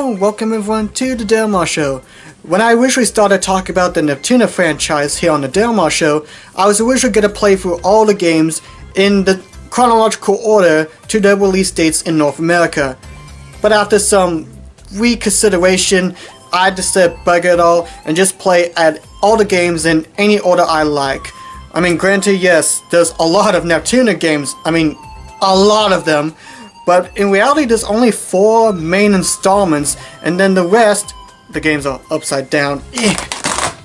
Hello and welcome everyone to the Marr Show. When I originally started talking about the Neptunia franchise here on the Marr Show, I was originally going to play through all the games in the chronological order to their release dates in North America. But after some reconsideration, I decided to bugger it all and just play at all the games in any order I like. I mean, granted, yes, there's a lot of Neptunia games, a lot of them, but in reality there's only 4 main installments, and then the rest, the games are upside down.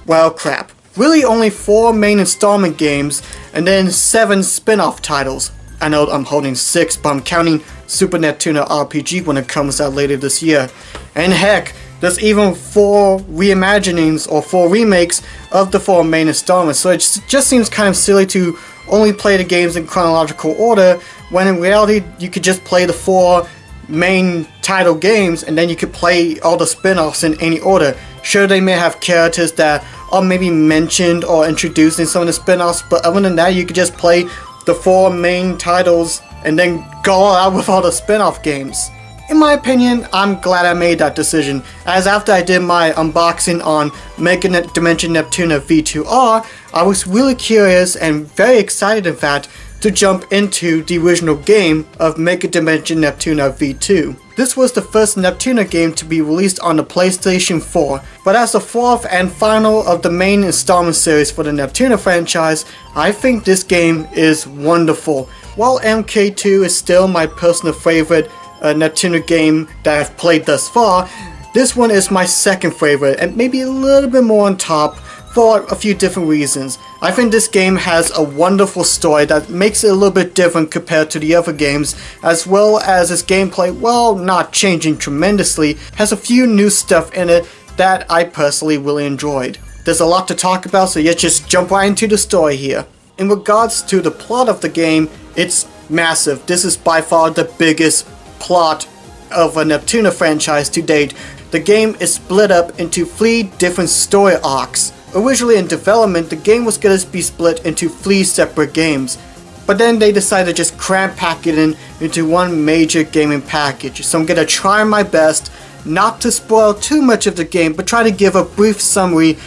Well, crap. Really only 4 main installment games, and then 7 spin-off titles. I know I'm holding 6, but I'm counting Super Neptunia RPG when it comes out later this year. And heck, there's even 4 reimaginings or 4 remakes of the 4 main installments, so it just seems kind of silly to only play the games in chronological order, when in reality you could just play the 4 main title games and then you could play all the spin-offs in any order. Sure, they may have characters that are maybe mentioned or introduced in some of the spin-offs, but other than that you could just play the 4 main titles and then go all out with all the spin-off games. In my opinion, I'm glad I made that decision, as after I did my unboxing on Megadimension Neptunia VII, I was really curious and very excited in fact to jump into the original game of Megadimension Neptunia VII. This was the first Neptunia game to be released on the PlayStation 4, but as the 4th and final of the main installment series for the Neptunia franchise, I think this game is wonderful. While MK2 is still my personal favorite Neptunia game that I've played thus far, this one is my second favorite and maybe a little bit more on top for a few different reasons. I think this game has a wonderful story that makes it a little bit different compared to the other games, as well as its gameplay, while not changing tremendously, has a few new stuff in it that I personally really enjoyed. There's a lot to talk about, so let's just jump right into the story here. In regards to the plot of the game, it's massive. This is by far the biggest plot of a Neptunia franchise to date. The game is split up into 3 different story arcs. Originally in development, the game was going to be split into 3 separate games, but then they decided to just pack it into one major gaming package. So I'm going to try my best not to spoil too much of the game, but try to give a brief summary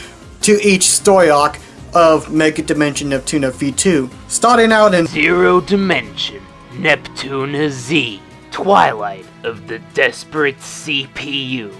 to each story arc of Megadimension Neptunia V2. Starting out in Zero Dimension Neptunia Z, Twilight of the Desperate CPU.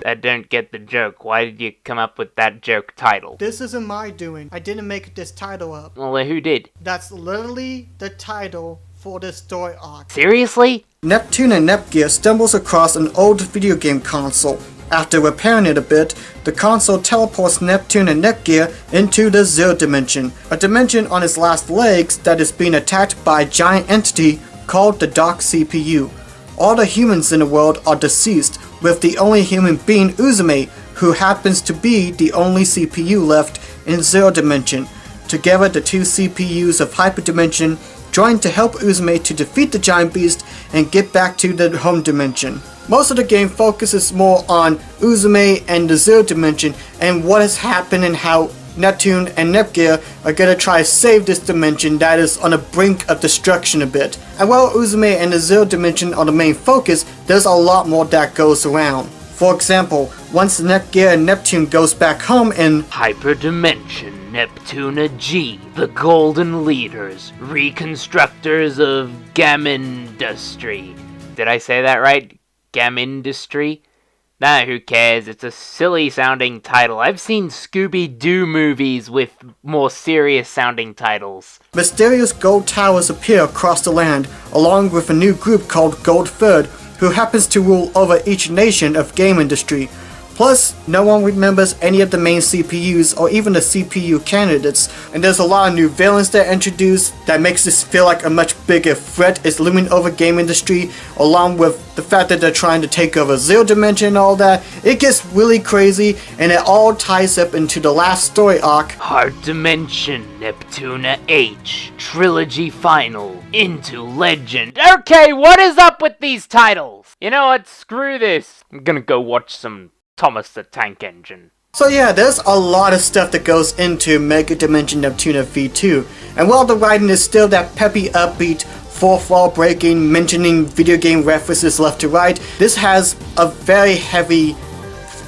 I don't get the joke. Why did you come up with that joke title? This isn't my doing. I didn't make this title up. Well, who did? That's literally the title for this story arc. Seriously? Neptunia Nepgear stumbles across an old video game console. After repairing it a bit, the console teleports Neptunia Nepgear into the Zero Dimension, a dimension on its last legs that is being attacked by a giant entity called the Dark CPU. All the humans in the world are deceased, with the only human being Uzume, who happens to be the only CPU left in Zero Dimension. Together, the 2 CPUs of Hyperdimension join to help Uzume to defeat the giant beast and get back to the home dimension. Most of the game focuses more on Uzume and the Zero Dimension and what has happened and how Neptune and Nepgear are gonna try to save this dimension that is on the brink of destruction a bit. And while Uzume and the Zero Dimension are the main focus, there's a lot more that goes around. For example, once Nepgear and Neptune goes back home in Hyperdimension Neptunia G, the Golden Leaders, reconstructors of Gamindustry. Did I say that right? Gamindustry? Nah, who cares? It's a silly sounding title. I've seen Scooby-Doo movies with more serious sounding titles. Mysterious gold towers appear across the land, along with a new group called Gold Third, who happens to rule over each nation of game industry. Plus, no one remembers any of the main CPUs or even the CPU candidates, and there's a lot of new villains that are introduced that makes this feel like a much bigger threat is looming over game industry, along with the fact that they're trying to take over Zero Dimension and all that. It gets really crazy, and it all ties up into the last story arc, Heart Dimension Neptunia H, Trilogy Final, Into Legend. Okay, what is up with these titles? You know what, screw this. I'm gonna go watch some Thomas the Tank Engine. So yeah, there's a lot of stuff that goes into Megadimension Neptunia V2, and while the writing is still that peppy, upbeat, fourth wall breaking, mentioning video game references left to right. This has a very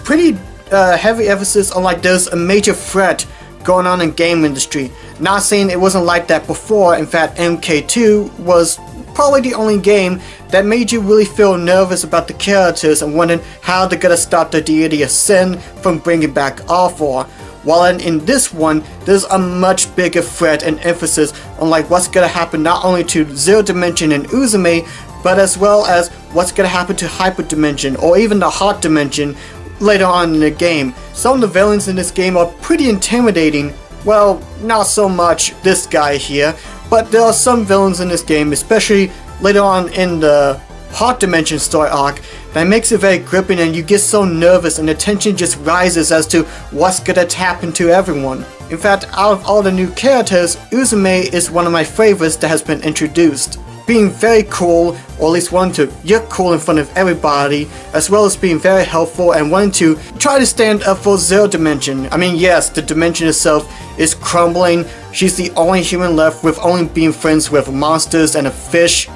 pretty heavy emphasis on like there's a major threat going on in game industry. Not saying it wasn't like that before. In fact, MK2 was probably the only game that made you really feel nervous about the characters and wondering how they're gonna stop the deity of sin from bringing back Alfor. While in this one, there's a much bigger threat and emphasis on like what's gonna happen not only to Zero Dimension and Uzume, but as well as what's gonna happen to Hyper Dimension or even the Hot Dimension later on in the game. Some of the villains in this game are pretty intimidating. Well, not so much this guy here, but there are some villains in this game, especially later on in the Hot Dimension story arc, that makes it very gripping and you get so nervous and the tension just rises as to what's gonna happen to everyone. In fact, out of all the new characters, Uzume is one of my favorites that has been introduced. Being very cool, or at least wanting to look cool in front of everybody, as well as being very helpful and wanting to try to stand up for Zero Dimension. I mean, yes, the dimension itself is crumbling. She's the only human left with only being friends with monsters and a fish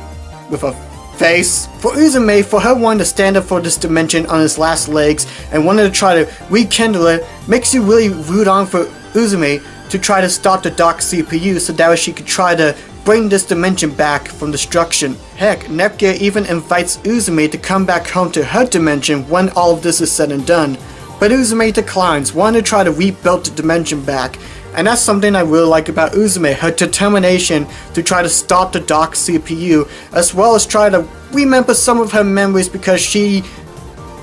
with a face. For Uzume, for her wanting to stand up for this dimension on its last legs and wanting to try to rekindle it, makes you really root on for Uzume to try to stop the dark CPU so that way she could try to bring this dimension back from destruction. Heck, Nepgear even invites Uzume to come back home to her dimension when all of this is said and done. But Uzume declines, wanting to try to rebuild the dimension back. And that's something I really like about Uzume, her determination to try to stop the dark CPU, as well as try to remember some of her memories because she,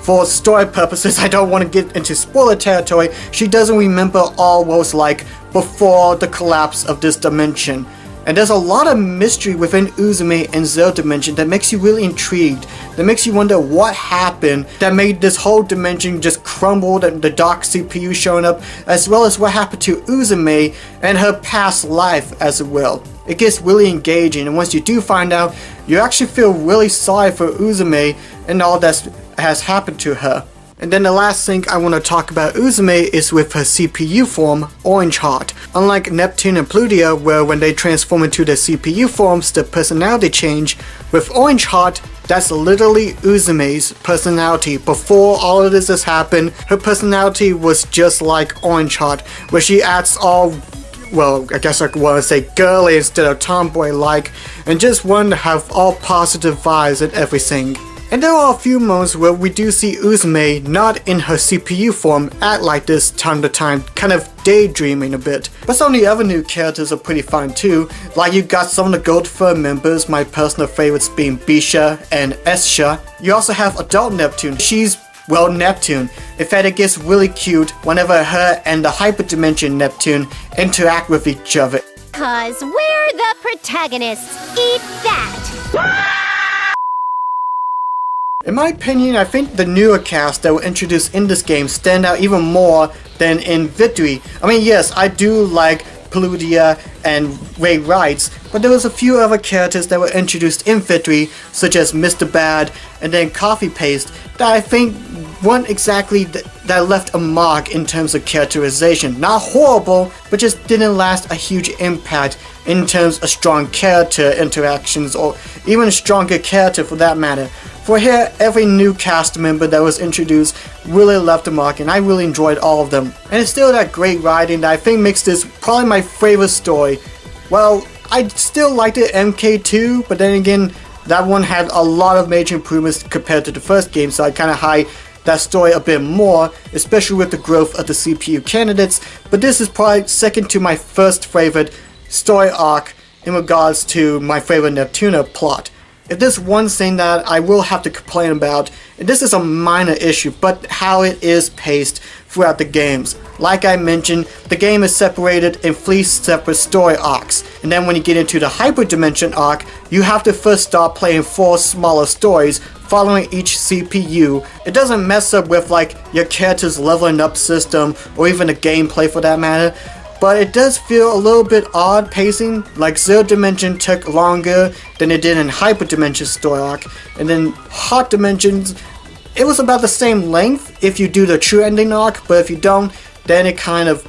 for story purposes, I don't want to get into spoiler territory, she doesn't remember all what was like before the collapse of this dimension. And there's a lot of mystery within Uzume and Zero Dimension that makes you really intrigued, that makes you wonder what happened that made this whole dimension just crumble and the dark CPU showing up, as well as what happened to Uzume and her past life as well. It gets really engaging, and once you do find out, you actually feel really sorry for Uzume and all that has happened to her. And then the last thing I want to talk about Uzume is with her CPU form, Orange Heart. Unlike Neptune and Plutia, where when they transform into their CPU forms, their personality change, with Orange Heart, that's literally Uzume's personality. Before all of this has happened, her personality was just like Orange Heart, where she acts all, well, I guess I want to say girly instead of tomboy-like, and just want to have all positive vibes and everything. And there are a few moments where we do see Uzume not in her CPU form act like this time to time, kind of daydreaming a bit. But some of the other new characters are pretty fun too, like you got some of the Gold Fur members, my personal favorites being Bisha and Escha. You also have Adult Neptune, she's, well, Neptune. In fact, it gets really cute whenever her and the Hyperdimension Neptune interact with each other. Cause we're the protagonists. Eat that! In my opinion, I think the newer cast that were introduced in this game stand out even more than in Victory. I mean, yes, I do like Plutia and Ray Wrights, but there was a few other characters that were introduced in Victory, such as Mr. Bad and then Coffee Paste, that I think weren't exactly that left a mark in terms of characterization. Not horrible, but just didn't last a huge impact in terms of strong character interactions, or even a stronger character for that matter. For here, every new cast member that was introduced really left a mark, and I really enjoyed all of them. And it's still that great writing that I think makes this probably my favorite story. Well, I still liked it MK2, but then again, that one had a lot of major improvements compared to the first game, so I kind of high that story a bit more, especially with the growth of the CPU candidates. But this is probably second to my first favorite story arc in regards to my favorite Neptunia plot. If there's one thing that I will have to complain about, and this is a minor issue, but how it is paced throughout the games. Like I mentioned, the game is separated in 3 separate story arcs, and then when you get into the Hyperdimension arc, you have to first start playing 4 smaller stories following each CPU. It doesn't mess up with like your character's leveling up system or even the gameplay for that matter, but it does feel a little bit odd pacing, like Zero Dimension took longer than it did in Hyperdimension story arc, and then Hot Dimensions, it was about the same length if you do the true ending arc, but if you don't, then it kind of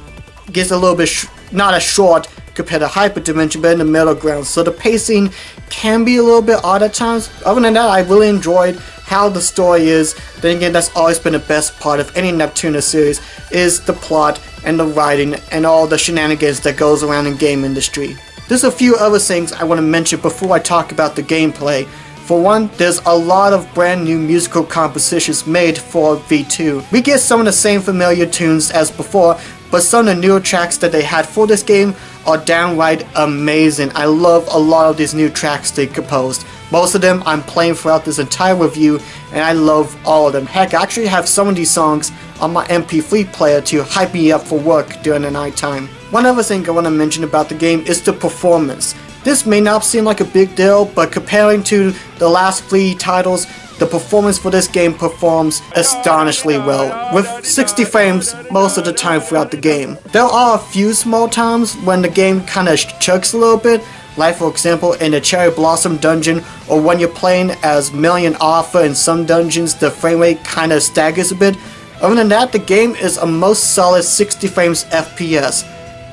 gets a little bit not as short compared to Hyperdimension, but in the middle ground, so the pacing can be a little bit odd at times. Other than that, I really enjoyed how the story is. Then again, that's always been the best part of any Neptunia series, is the plot and the writing and all the shenanigans that goes around in game industry. There's a few other things I want to mention before I talk about the gameplay. For one, there's a lot of brand new musical compositions made for V2. We get some of the same familiar tunes as before, but some of the newer tracks that they had for this game are downright amazing. I love a lot of these new tracks they composed. Most of them I'm playing throughout this entire review, and I love all of them. Heck, I actually have some of these songs on my MP3 player to hype me up for work during the nighttime. One other thing I want to mention about the game is the performance. This may not seem like a big deal, but comparing to the last 3 titles, the performance for this game performs astonishingly well, with 60 frames most of the time throughout the game. There are a few small times when the game kinda chugs a little bit, like for example in the Cherry Blossom dungeon, or when you're playing as Million Alpha in some dungeons, the frame rate kinda staggers a bit. Other than that, the game is a most solid 60 frames FPS.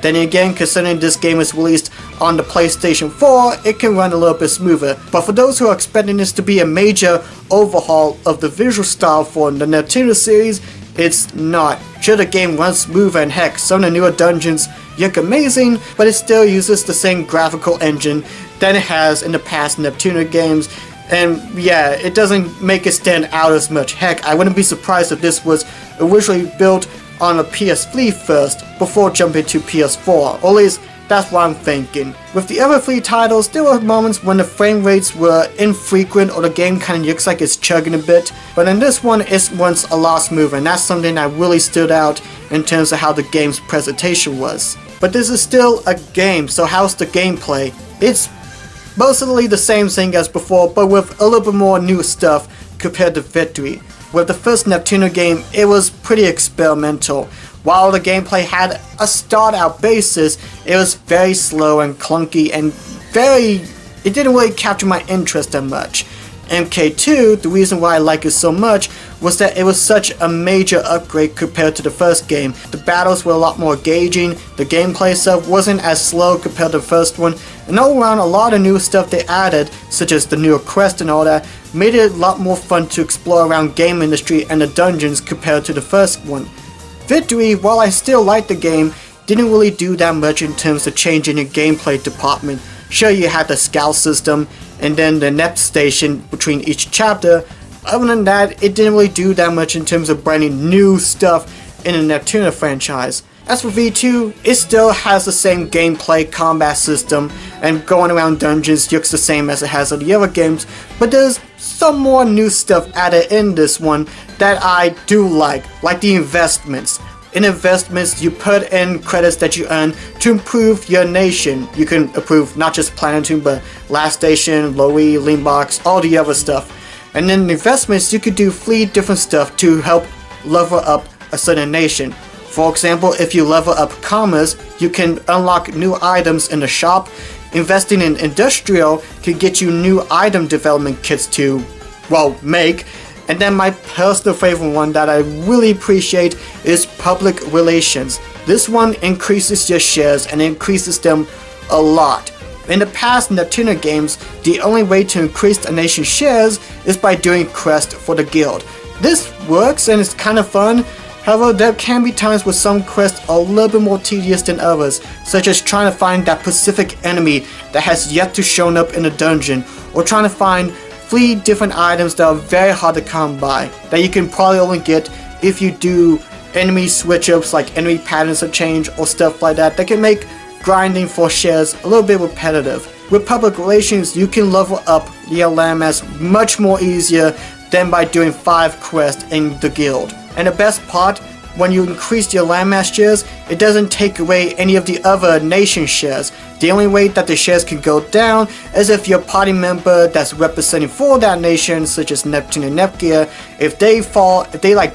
Then again, considering this game is released on the PlayStation 4, it can run a little bit smoother. But for those who are expecting this to be a major overhaul of the visual style for the Neptunia series, it's not. Sure, the game runs smoother, and heck, some of the newer dungeons look amazing, but it still uses the same graphical engine that it has in the past Neptunia games. And yeah, it doesn't make it stand out as much. Heck, I wouldn't be surprised if this was originally built on a PS3 first, before jumping to PS4, or at least that's what I'm thinking. With the other 3 titles, there were moments when the frame rates were infrequent or the game kinda looks like it's chugging a bit, but in this one it runs a lot smoother, and that's something that really stood out in terms of how the game's presentation was. But this is still a game, so how's the gameplay? It's mostly the same thing as before, but with a little bit more new stuff compared to Victory. With the first Neptunia game, it was pretty experimental. While the gameplay had a start-out basis, it was very slow and clunky and it didn't really capture my interest that much. MK2, the reason why I like it so much was that it was such a major upgrade compared to the first game. The battles were a lot more engaging, the gameplay itself wasn't as slow compared to the first one, and all around a lot of new stuff they added, such as the newer quest and all that, made it a lot more fun to explore around game industry and the dungeons compared to the first one. Victory, while I still liked the game, didn't really do that much in terms of changing the gameplay department. Sure, you had the scout system, and then the Nep station between each chapter. Other than that, it didn't really do that much in terms of bringing new stuff in the Neptunia franchise. As for V2, it still has the same gameplay combat system, and going around dungeons looks the same as it has in the other games, but there's some more new stuff added in this one that I do like the investments. In investments, you put in credits that you earn to improve your nation. You can improve not just Planetoon, but Last Station, Lowy, Leanbox, all the other stuff. And in investments, you could do 3 different stuff to help level up a certain nation. For example, if you level up commerce, you can unlock new items in the shop. Investing in industrial can get you new item development kits to, well, make. And then my personal favorite one that I really appreciate is public relations. This one increases your shares and increases them a lot. In the past Neptunia games, the only way to increase a nation's shares is by doing quests for the guild. This works and it's kind of fun. However, there can be times where some quests are a little bit more tedious than others, such as trying to find that specific enemy that has yet to show up in a dungeon, or trying to find 3 different items that are very hard to come by, that you can probably only get if you do enemy switch-ups, like enemy patterns of change or stuff like that can make grinding for shares a little bit repetitive. With public relations, you can level up your landmass much more easier than by doing 5 quests in the guild. And the best part, when you increase your landmass shares, it doesn't take away any of the other nation shares. The only way that the shares can go down is if your party member that's representing for that nation, such as Neptunia Nepgear, if they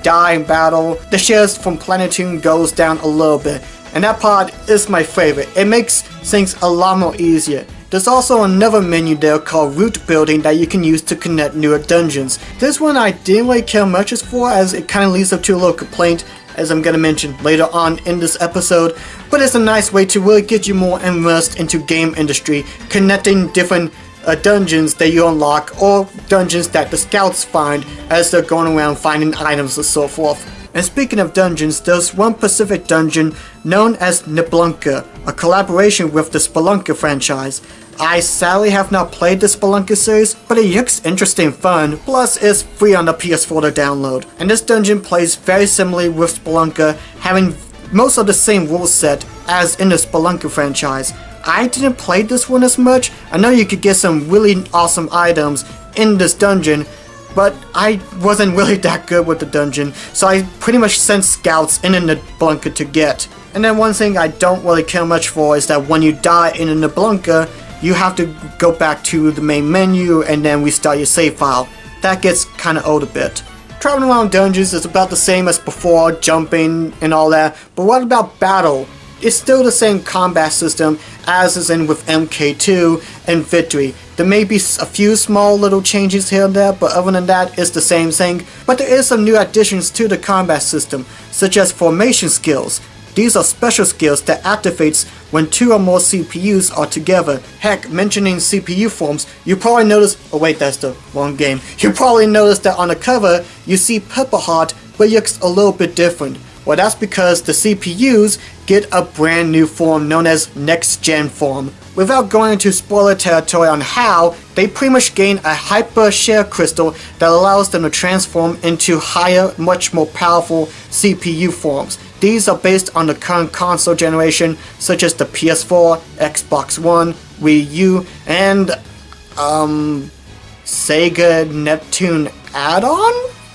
die in battle, the shares from Planetoon goes down a little bit. And that part is my favorite. It makes things a lot more easier. There's also another menu there called Route Building that you can use to connect newer dungeons. This one I didn't really care much for, as it kind of leads up to a little complaint as I'm gonna mention later on in this episode, but it's a nice way to really get you more immersed into game industry, connecting different dungeons that you unlock or dungeons that the scouts find as they're going around finding items and so forth. And speaking of dungeons, there's one specific dungeon known as Nebulunka, a collaboration with the Spelunker franchise. I sadly have not played the Spelunker series, but it looks interesting and fun, plus it's free on the PS4 to download. And this dungeon plays very similarly with Spelunker, having most of the same rule set as in the Spelunker franchise. I didn't play this one as much. I know you could get some really awesome items in this dungeon, but I wasn't really that good with the dungeon, so I pretty much sent scouts in the Nebulunka to get. And then one thing I don't really care much for is that when you die in the Nebulunka, you have to go back to the main menu and then restart your save file. That gets kinda old a bit. Traveling around dungeons is about the same as before, jumping and all that, but what about battle? It's still the same combat system as is in with MK2 and Victory. There may be a few small little changes here and there, but other than that, it's the same thing. But there is some new additions to the combat system, such as formation skills. These are special skills that activates when 2 or more CPUs are together. Heck, mentioning CPU forms, you probably noticed, oh wait, that's the wrong game. You probably noticed that on the cover, you see Purple Heart, but it looks a little bit different. Well, that's because the CPUs get a brand new form known as Next Gen form. Without going into spoiler territory on how, they pretty much gain a hyper share crystal that allows them to transform into higher, much more powerful CPU forms. These are based on the current console generation, such as the PS4, Xbox One, Wii U, and Sega Neptune add-on?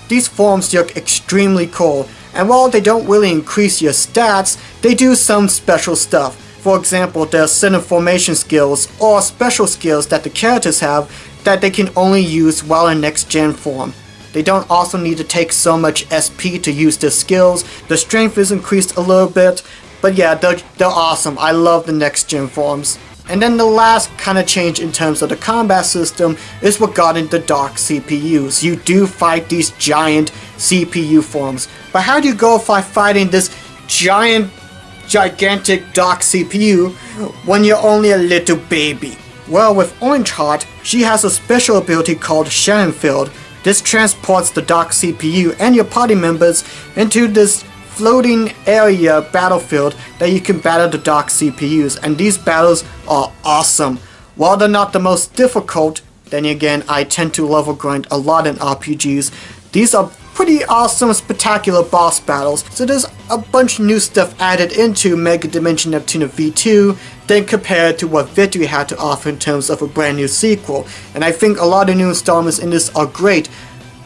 These forms look extremely cool, and while they don't really increase your stats, they do some special stuff. For example, there are certain formation skills or special skills that the characters have that they can only use while in next gen form. They don't also need to take so much SP to use their skills. The strength is increased a little bit, but yeah, they're awesome. I love the next gen forms. And then the last kind of change in terms of the combat system is regarding the dark CPUs. You do fight these giant CPU forms, but how do you go by fighting this gigantic dark CPU when you're only a little baby? Well, with Orange Heart, she has a special ability called Sharon Field. This transports the dark CPU and your party members into this floating area battlefield that you can battle the dark CPUs, and these battles are awesome. While they're not the most difficult, then again, I tend to level grind a lot in RPGs. These are pretty awesome, spectacular boss battles, so there's a bunch of new stuff added into Megadimension Neptunia V2 than compared to what Victory had to offer in terms of a brand new sequel. And I think a lot of new installments in this are great,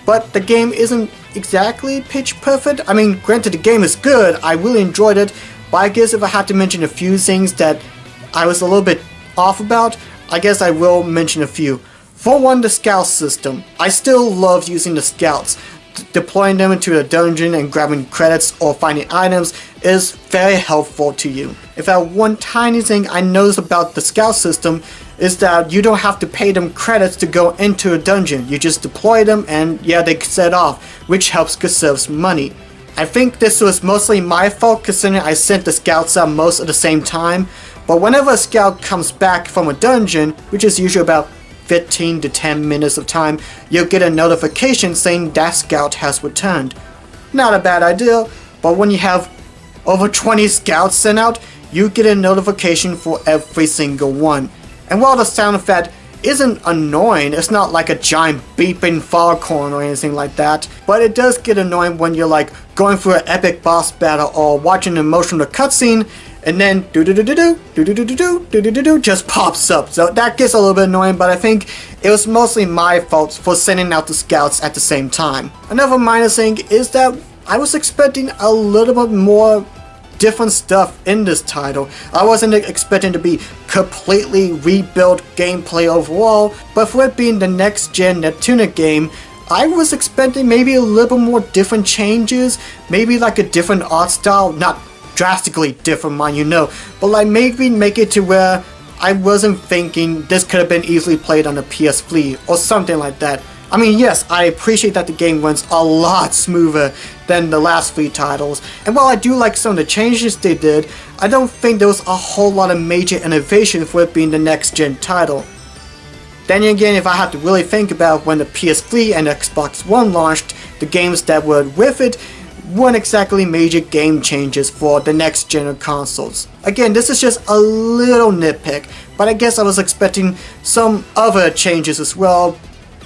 but the game isn't exactly pitch perfect. I mean, granted, the game is good, I really enjoyed it, but I guess if I had to mention a few things that I was a little bit off about, I guess I will mention a few. For one, the scout system. I still love using the scouts. Deploying them into a dungeon and grabbing credits or finding items is very helpful to you. In fact, one tiny thing I noticed about the scout system is that you don't have to pay them credits to go into a dungeon. You just deploy them and yeah, they set off, which helps conserve money. I think this was mostly my fault considering I sent the scouts out most at the same time, but whenever a scout comes back from a dungeon, which is usually about 15 to 10 minutes of time, you'll get a notification saying that scout has returned. Not a bad idea, but when you have over 20 scouts sent out, you get a notification for every single one. And while the sound effect isn't annoying, it's not like a giant beeping foghorn or anything like that, but it does get annoying when you're like going through an epic boss battle or watching an emotional cutscene and then do just pops up. So that gets a little bit annoying, but I think it was mostly my fault for sending out the scouts at the same time. Another minor thing is that I was expecting a little bit more different stuff in this title. I wasn't expecting to be completely rebuilt gameplay overall, but for it being the next gen Neptunia game, I was expecting maybe a little more different changes, maybe like a different art style, not drastically different, mind you know, but like maybe make it to where I wasn't thinking this could have been easily played on a PS3 or something like that. I mean, yes, I appreciate that the game runs a lot smoother than the last 3 titles, and while I do like some of the changes they did, I don't think there was a whole lot of major innovation for it being the next-gen title. Then again, if I have to really think about when the PS3 and Xbox One launched, the games that were with it weren't exactly major game changes for the next gen of consoles. Again, this is just a little nitpick, but I guess I was expecting some other changes as well,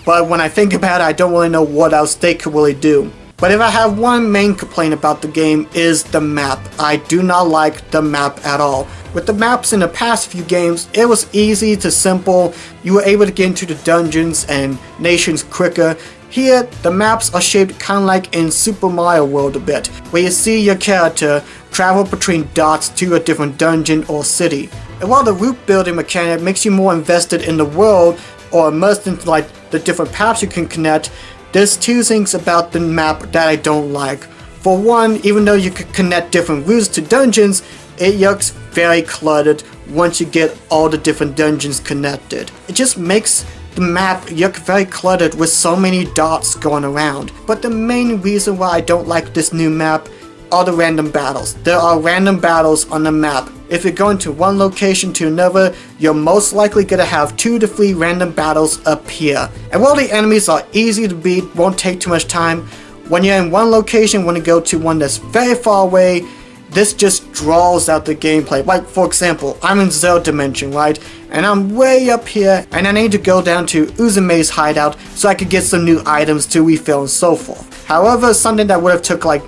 but when I think about it, I don't really know what else they could really do. But if I have one main complaint about the game is the map. I do not like the map at all. With the maps in the past few games, it was easy to simple, you were able to get into the dungeons and nations quicker. Here, the maps are shaped kind of like in Super Mario World a bit, where you see your character travel between dots to a different dungeon or city. And while the route building mechanic makes you more invested in the world or immersed into like the different paths you can connect, there's 2 things about the map that I don't like. For one, even though you could connect different routes to dungeons, it looks very cluttered once you get all the different dungeons connected. It just makes the map look very cluttered with so many dots going around. But the main reason why I don't like this new map are the random battles. There are random battles on the map. If you're going to one location to another, you're most likely going to have 2 to 3 random battles appear. And while the enemies are easy to beat, won't take too much time, when you're in one location, when you go to one that's very far away, this just draws out the gameplay. Like, for example, I'm in Zero Dimension, right? And I'm way up here, and I need to go down to Uzume's hideout so I could get some new items to refill and so forth. However, something that would have took like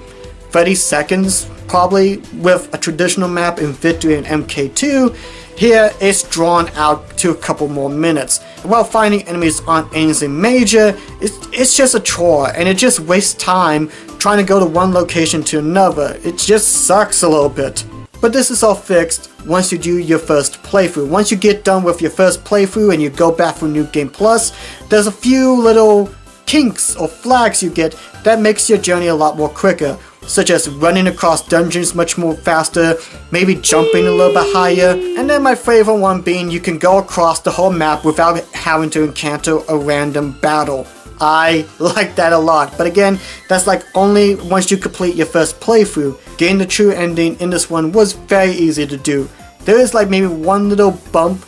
30 seconds, probably, with a traditional map in Victory and MK2, here it's drawn out to a couple more minutes. While finding enemies aren't anything major, it's just a chore, and it just wastes time trying to go to one location to another. It just sucks a little bit. But this is all fixed once you do your first playthrough. Once you get done with your first playthrough and you go back for New Game Plus, there's a few little kinks or flags you get that makes your journey a lot more quicker, such as running across dungeons much more faster, maybe jumping a little bit higher, and then my favorite one being you can go across the whole map without having to encounter a random battle. I like that a lot, but again, that's like only once you complete your first playthrough. Getting the true ending in this one was very easy to do. There is like maybe one little bump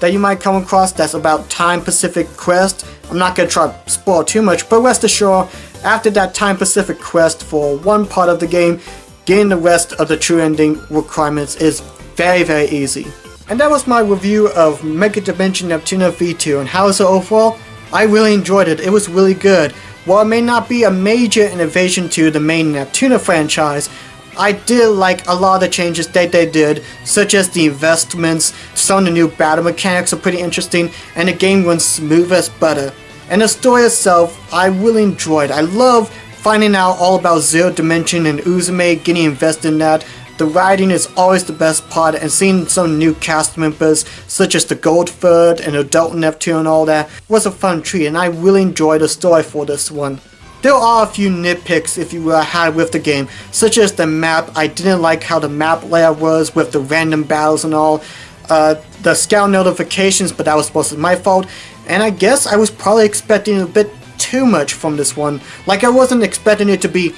that you might come across that's about Time Pacific Quest. I'm not going to try to spoil too much, but rest assured, after that Time Pacific Quest for one part of the game, getting the rest of the true ending requirements is very, very easy. And that was my review of Megadimension Neptunia V2, and how is it overall? I really enjoyed it. It was really good. While it may not be a major innovation to the main Neptunia franchise, I did like a lot of the changes that they did, such as the investments. Some of the new battle mechanics are pretty interesting, and the game runs smooth as butter. And the story itself, I really enjoyed. I love finding out all about Zero Dimension and Uzume, getting invested in that. The writing is always the best part, and seeing some new cast members such as the Goldthird and Adult Neptune and all that was a fun treat, and I really enjoyed the story for this one. There are a few nitpicks if you had with the game, such as the map. I didn't like how the map layout was with the random battles and all. The scout notifications, but that was supposed to be my fault. And I guess I was probably expecting a bit too much from this one. Like, I wasn't expecting it to be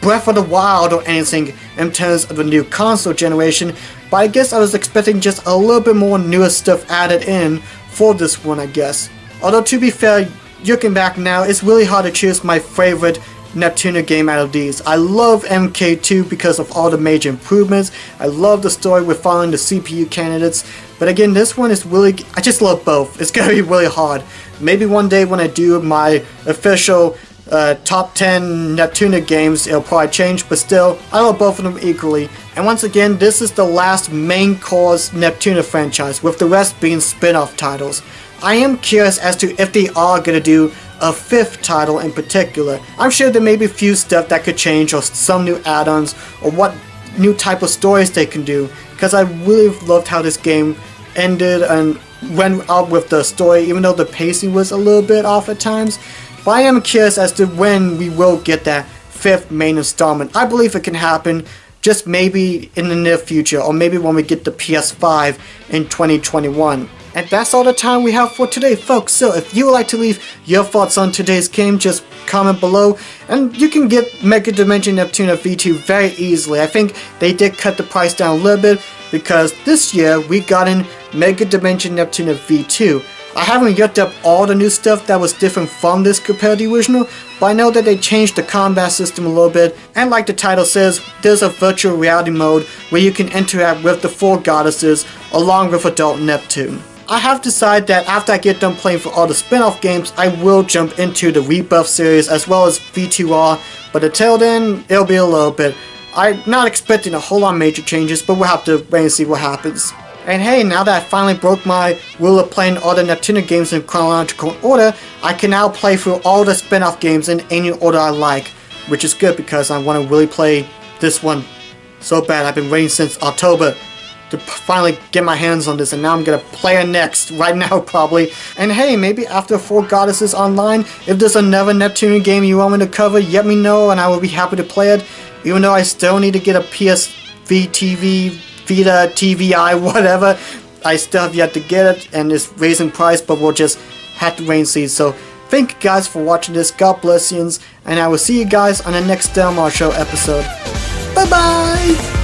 Breath of the Wild or anything in terms of the new console generation, but I guess I was expecting just a little bit more newer stuff added in for this one, I guess. Although, to be fair, looking back now, it's really hard to choose my favorite Neptunia game out of these. I love MK2 because of all the major improvements. I love the story with following the CPU candidates. But again, this one is really, I just love both. It's gonna be really hard. Maybe one day when I do my official top 10 Neptunia games, it'll probably change, but still, I love both of them equally. And once again, this is the last main course Neptunia franchise, with the rest being spin-off titles. I am curious as to if they are gonna do a 5th title in particular. I'm sure there may be a few stuff that could change, or some new add-ons, or what new type of stories they can do, because I really loved how this game ended and went out with the story, even though the pacing was a little bit off at times. But I am curious as to when we will get that 5th main installment. I believe it can happen, just maybe in the near future, or maybe when we get the PS5 in 2021. And that's all the time we have for today, folks. So if you would like to leave your thoughts on today's game, just comment below. And you can get Megadimension Neptunia V2 very easily. I think they did cut the price down a little bit because this year we got in Megadimension Neptunia V2. I haven't looked up all the new stuff that was different from this compared to the original, but I know that they changed the combat system a little bit, and like the title says, there's a virtual reality mode where you can interact with the 4 goddesses along with adult Neptune. I have decided that after I get done playing for all the spin-off games, I will jump into the Rebuff series as well as V2R, but until then, it'll be a little bit. I'm not expecting a whole lot of major changes, but we'll have to wait and see what happens. And hey, now that I finally broke my rule of playing all the Neptunia games in chronological order, I can now play through all the spin-off games in any order I like, which is good because I want to really play this one so bad. I've been waiting since October to finally get my hands on this, and now I'm gonna play it next, right now probably. And hey, maybe after 4 Goddesses Online, if there's another Neptunia game you want me to cover, let me know and I will be happy to play it, even though I still need to get a PSV TV, Vita, TVI, whatever. I still have yet to get it, and it's raising price, but we'll just have to wait and see. So thank you guys for watching this, God bless you, and I will see you guys on the next Del Mar Show episode. Bye bye!